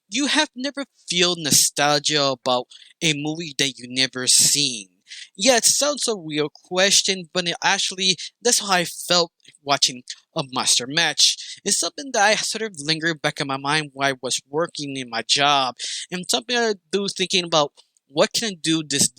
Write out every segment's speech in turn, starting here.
you have never feel nostalgia about a movie that you never seen? Yeah, it sounds a real question, but it actually, that's how I felt watching a Master Match. It's something that I sort of lingered back in my mind while I was working in my job, and something I do thinking about what can I do this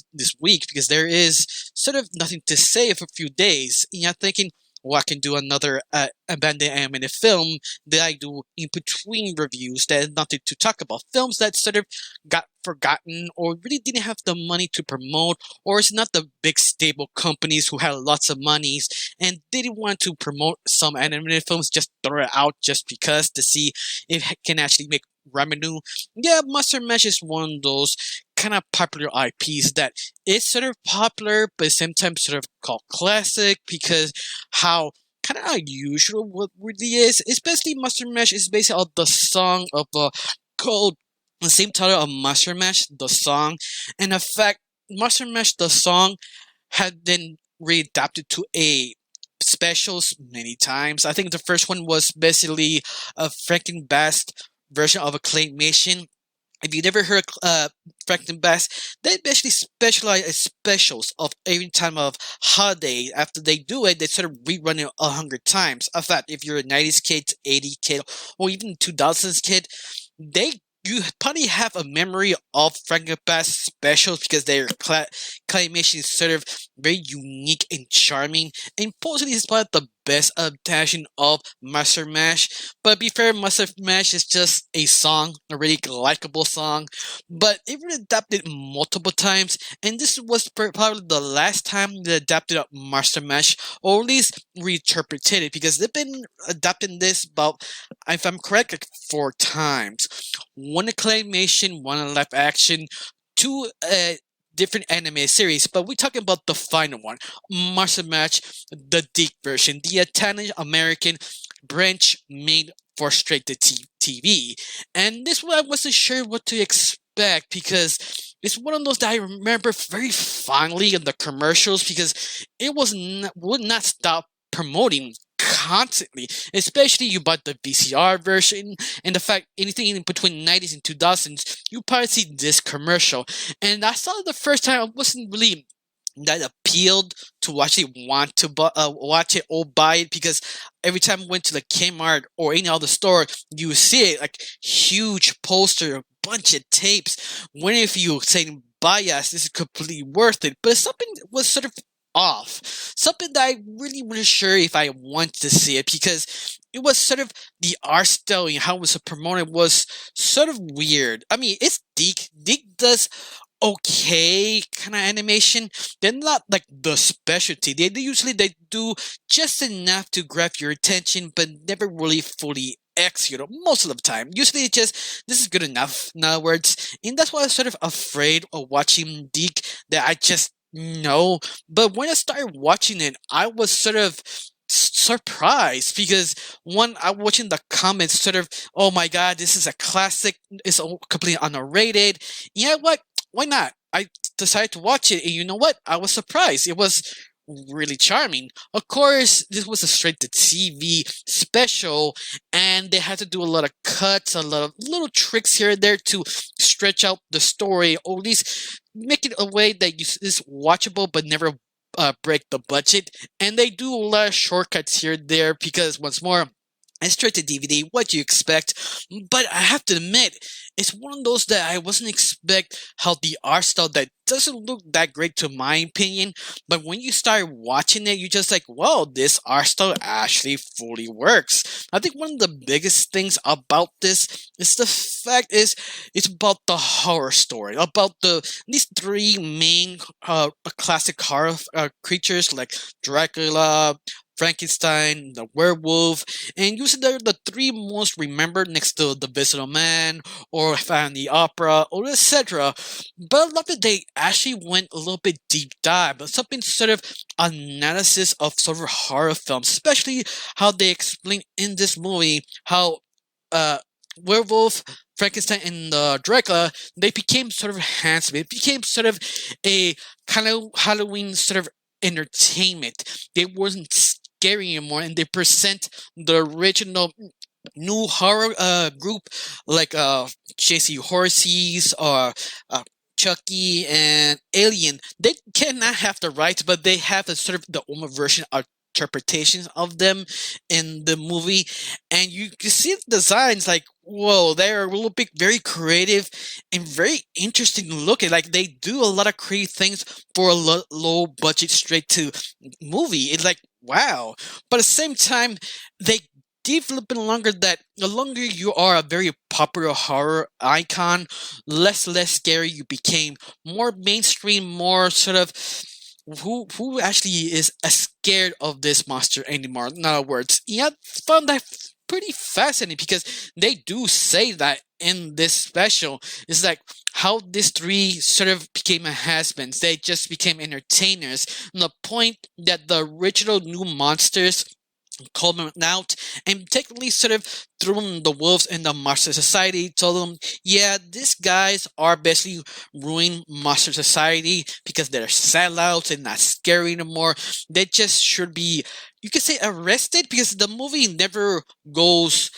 week because there is sort of nothing to say for a few days. And I'm thinking, well, I can do another abandoned animated film that I do in between reviews that has nothing to talk about. Films that sort of got forgotten or really didn't have the money to promote, or it's not the big stable companies who had lots of monies and didn't want to promote some animated films, just throw it out just because to see if it can actually make revenue. Yeah, Monster Mash is one of those kind of popular IPs that is sort of popular, but sometimes sort of called classic because how kind of unusual what really is. Especially Master Mash is based on the song of called the same title of Master Mash, the song. And in fact, Master Mash, the song, had been readapted to a specials many times. I think the first one was basically a Franken Best version of a claymation. If you never heard Franklin Bass, they basically specialize in specials of every time of holiday. After they do it, they sort of rerun it 100 times. In fact, if you're a 90s kid, 80s kid, or even 2000s kid, they you probably have a memory of Franklin Bass specials because their claymation is sort of very unique and charming. And possibly is probably the best adaptation of Master Mash. But to be fair, Master Mash is just a song, a really likable song. But it was adapted multiple times, and this was probably the last time they adapted Master Mash, or at least reinterpreted it, because they've been adapting this about, if I'm correct, like 4 times. One a claymation, one a live action, two different anime series, but we're talking about the final one, Master Match, the Deep version, the Italian American branch made for straight to TV. And this one I wasn't sure what to expect because it's one of those that I remember very fondly in the commercials because it would not stop promoting constantly, especially you bought the VCR version, and the fact anything in between 90s and 2000s, you probably see this commercial. And I saw it the first time, I wasn't really that appealed to actually want to watch it or buy it because every time I went to the Kmart or any other store, you would see it like huge poster, a bunch of tapes. When if you saying buy us, this is completely worth it, but something was sort of off. Something that I really wasn't sure if I want to see it because it was sort of the art style and how it was promoted was sort of weird. I mean, it's Deke. Deke does okay kind of animation. They're not like the specialty. They do just enough to grab your attention, but never really fully execute most of the time. Usually, it's just this is good enough. In other words, and that's why I'm sort of afraid of watching Deke. That I just know. But when I started watching it, I was sort of surprised because one, I watching the comments sort of, oh my god, this is a classic. It's completely underrated. You know what? Why not? I decided to watch it, and you know what? I was surprised. It was really charming. Of course, this was a straight to TV special, and they had to do a lot of cuts, a lot of little tricks here and there to stretch out the story, or at least make it a way that is watchable but never break the budget. And they do a lot of shortcuts here and there because, once more, it's straight to DVD. What do you expect? But I have to admit, it's one of those that I wasn't expect how the art style that doesn't look that great to my opinion. But when you start watching it, you just like, whoa, this art style actually fully works. I think one of the biggest things about this is the fact is it's about the horror story, about these three main classic horror creatures like Dracula, Frankenstein, the werewolf, and usually they're the three most remembered next to the Visitor Man or Family Opera or etc. But I love that they actually went a little bit deep dive, but something sort of analysis of sort of horror films, especially how they explain in this movie how uh werewolf, Frankenstein, and Dracula, they became sort of handsome. It became sort of a kind of Halloween sort of entertainment. They wasn't scary anymore, and they present the original new horror group like JC Horses or uh, Chucky and Alien, they cannot have the rights, but they have a sort of the own version of interpretations of them in the movie, and you can see the designs like whoa, they're a little bit very creative and very interesting looking. Like they do a lot of creative things for a low budget straight to movie. It's like wow, but at the same time, they developing longer that the longer you are a very popular horror icon, less scary you became, more mainstream, more sort of who actually is scared of this monster anymore. In other words, yeah, found that pretty fascinating because they do say that in this special. It's like how these three sort of became a has-beens. They just became entertainers. And the point that the original new monsters called them out and technically sort of threw them the wolves in the monster society, told them, yeah, these guys are basically ruining monster society because they're sellouts and not scary anymore. They just should be, you could say, arrested because the movie never goes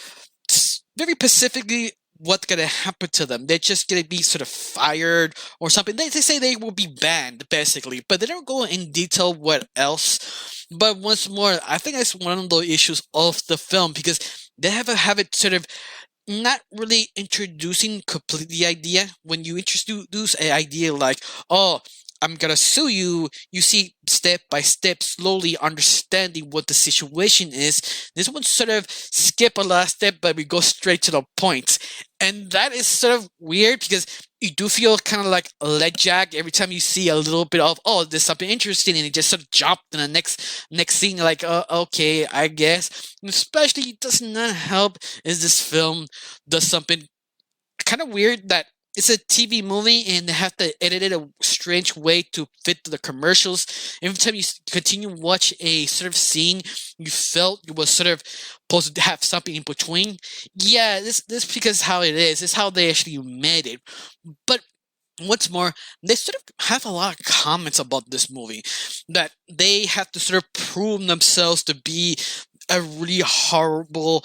very specifically what's gonna happen to them. They're just gonna be sort of fired or something. They say they will be banned basically, but they don't go in detail what else. But once more, I think that's one of the issues of the film because they have a habit sort of not really introducing complete the idea. When you introduce an idea like, oh, I'm gonna sue you, you see step by step, slowly understanding what the situation is. This one sort of skip a last step, but we go straight to the point. And that is sort of weird because you do feel kind of like a lead jag every time you see a little bit of, oh, there's something interesting, and it just sort of jump in the next scene, like, okay, I guess. And especially, it does not help is this film does something kind of weird that it's a TV movie and they have to edit it a strange way to fit the commercials. Every time you continue to watch a sort of scene, you felt it was sort of supposed to have something in between. Yeah, this because how it is. It's how they actually made it. But what's more, they sort of have a lot of comments about this movie that they have to sort of prove themselves to be a really horrible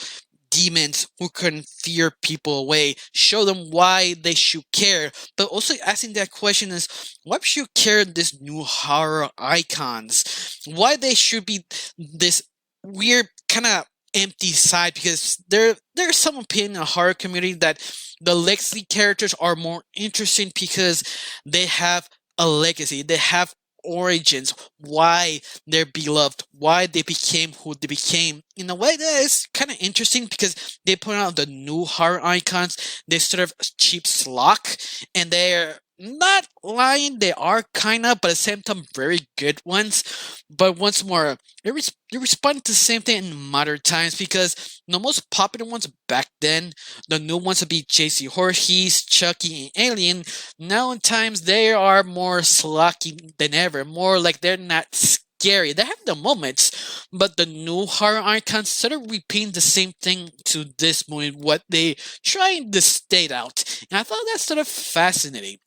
demons who can fear people away, show them why they should care, but also asking that question is why should you care this new horror icons? Why they should be this weird kind of empty side because there's some opinion in the horror community that the legacy characters are more interesting because they have a legacy, they have origins, why they're beloved, why they became who they became. In a way that is kind of interesting because they put out the new horror icons, they sort of cheap slock, and they're not lying, they are kind of, but at the same time, very good ones. But once more, they respond to the same thing in modern times because the most popular ones back then, the new ones would be JC Horses, Chucky, and Alien. Now in times they are more slocky than ever, more like they're not scary. They have the moments, but the new horror icons sort of repeating the same thing to this movie, what they trying to state out. And I thought that's sort of fascinating.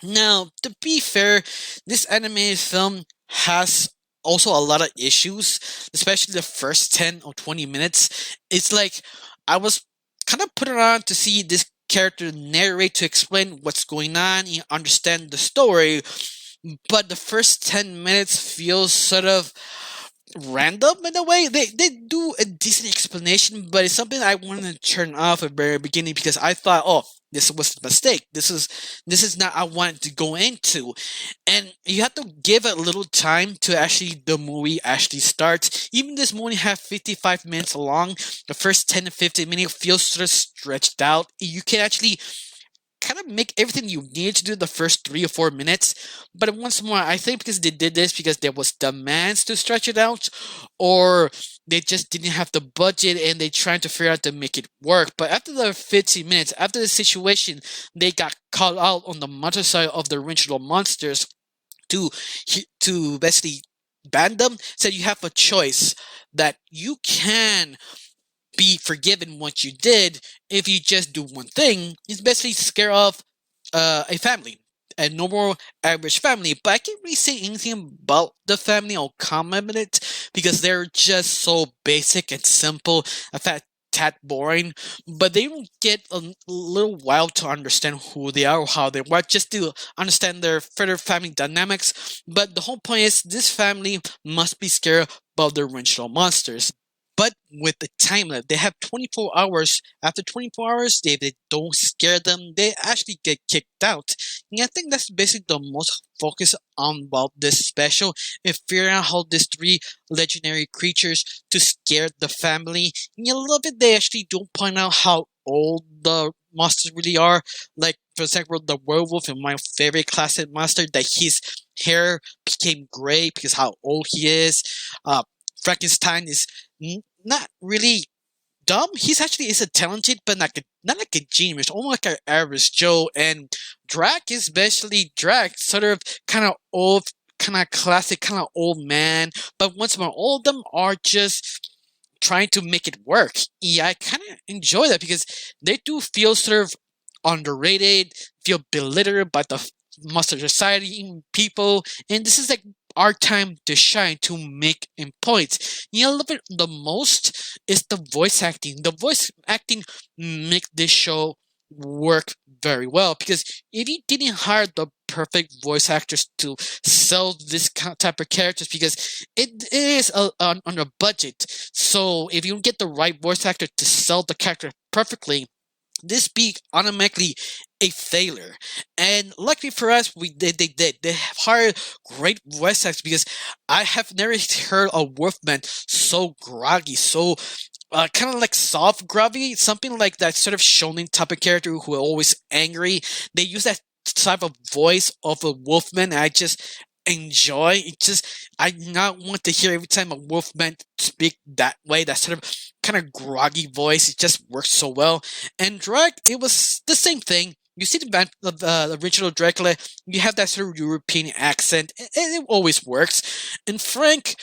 Now, to be fair, this animated film has also a lot of issues, especially the first 10 or 20 minutes. It's like I was kind of put it on to see this character narrate to explain what's going on and understand the story, but the first 10 minutes feels sort of random in a way. They do a decent explanation, but it's something I wanted to turn off at the very beginning because I thought, oh, this was a mistake. This is not I wanted to go into, and you have to give it a little time to actually the movie actually starts. Even this movie have 55 minutes long. The first 10 to 15 minutes feels sort of stretched out. You can actually kind of make everything you need to do the first 3 or 4 minutes. But once more, I think because they did this because there was demands to stretch it out, or they just didn't have the budget and they trying to figure out to make it work. But after the 15 minutes, after the situation, they got called out on the monster side of the original monsters to to basically ban them. So you have a choice that you can be forgiven what you did if you just do one thing. It's basically scare off a family, a normal average family. But I can't really say anything about the family or comment on it because they're just so basic and simple. In fact, tad boring, but they will get a little while to understand who they are or how they work, just to understand their further family dynamics. But the whole point is this family must be scared about the original monsters. But with the time limit, they have 24 hours. After 24 hours, if they don't scare them, they actually get kicked out. And I think that's basically the most focus on about this special, is figuring out how these three legendary creatures to scare the family. And I love it. They actually don't point out how old the monsters really are. Like, for example, the werewolf in my favorite classic monster, that his hair became gray because how old he is. Frankenstein is not really dumb. He's actually is a talented, but not like a genius, almost like an average Joe. And Drac is basically Drac, sort of kind of old, kind of classic, kind of old man. But once more, all of them are just trying to make it work. Yeah, I kind of enjoy that because they do feel sort of underrated, feel belittled by the monster society people, and this is like our time to shine to make in points. You know, I love it the most is the voice acting. The voice acting make this show work very well because if you didn't hire the perfect voice actors to sell this type of characters, because it is on a budget, so if you get the right voice actor to sell the character perfectly, this be automatically a failure. And luckily for us, they did. They have hired great voice actors because I have never heard a Wolfman so groggy, so kind of like soft groggy, something like that sort of shonen type of character who are always angry. They use that type of voice of a Wolfman. And I just enjoy it. Just I not want to hear every time a Wolfman speak that way. That sort of kind of groggy voice. It just works so well. And Drag, it was the same thing. You see the original Dracula, you have that sort of European accent, and it always works. And Frank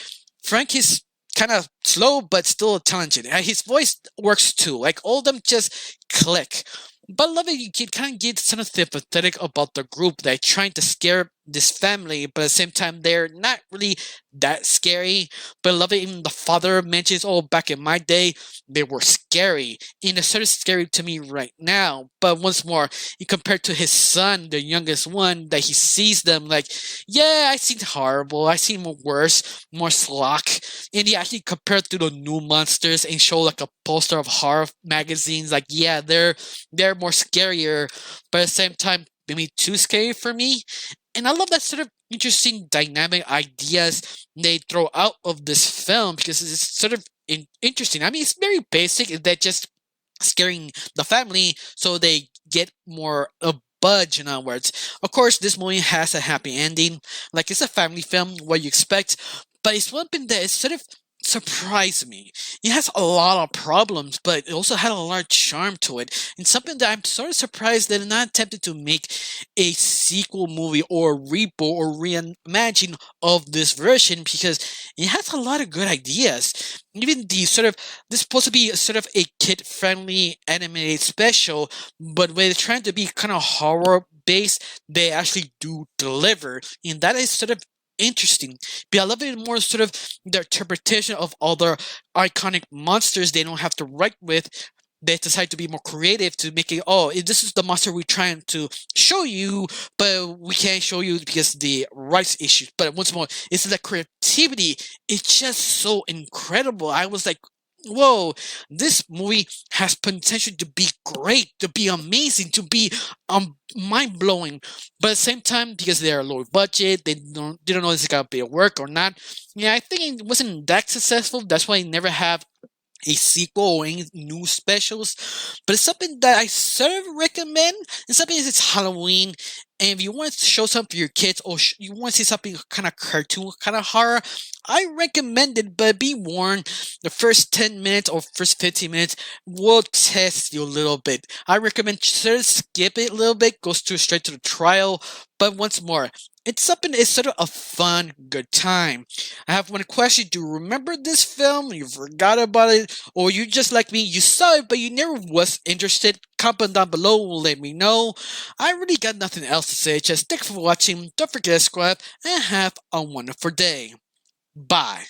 is kind of slow but still talented. And his voice works too. Like all of them just click. But I love it. You can kind of get sort of sympathetic about the group. They're trying to scare this family, but at the same time, they're not really that scary. But I love it. Even the father mentions, "Oh, back in my day, they were scary." And it's sort of scary to me right now. But once more, you compare to his son, the youngest one, that he sees them like, "Yeah, I seen horrible. I seen worse, more slack." And he actually compared to the new monsters and show like a poster of horror magazines. Like, yeah, they're more scarier, but at the same time, maybe too scary for me. And I love that sort of interesting dynamic ideas they throw out of this film because it's sort of interesting. I mean, it's very basic. They're just scaring the family so they get more a budge, in other words. Of course, this movie has a happy ending. Like, it's a family film, what you expect, but it's one thing that is sort of surprised me. It has a lot of problems, but it also had a lot of charm to it. And something that I'm sort of surprised that they're not attempted to make a sequel movie or reboot or reimagine of this version because it has a lot of good ideas. Even the sort of this is supposed to be sort of a kid-friendly animated special, but when they're trying to be kind of horror based, they actually do deliver, and that is sort of interesting. But I love it more sort of the interpretation of other iconic monsters they don't have to write with. They decide to be more creative to make it, oh, this is the monster we're trying to show you, but we can't show you because the rights issues. But once more, it's the creativity. It's just so incredible. I was like, whoa, this movie has potential to be great, to be amazing, to be mind blowing. But at the same time, because they are low budget, they don't know if it's gonna be a work or not. Yeah, I think it wasn't that successful. That's why I never have a sequel or any new specials. But it's something that I sort of recommend. And something is it's Halloween. And if you want to show something for your kids or you want to see something kind of cartoon, kind of horror, I recommend it. But be warned, the first 10 minutes or first 15 minutes will test you a little bit. I recommend sort of skip it a little bit, go straight to the trial. But once more, it's something, it's sort of a fun, good time. I have one question. Do you remember this film? You forgot about it? Or you just like me, you saw it, but you never was interested? Comment down below, let me know. I really got nothing else to say. Just thanks for watching. Don't forget to subscribe and have a wonderful day. Bye.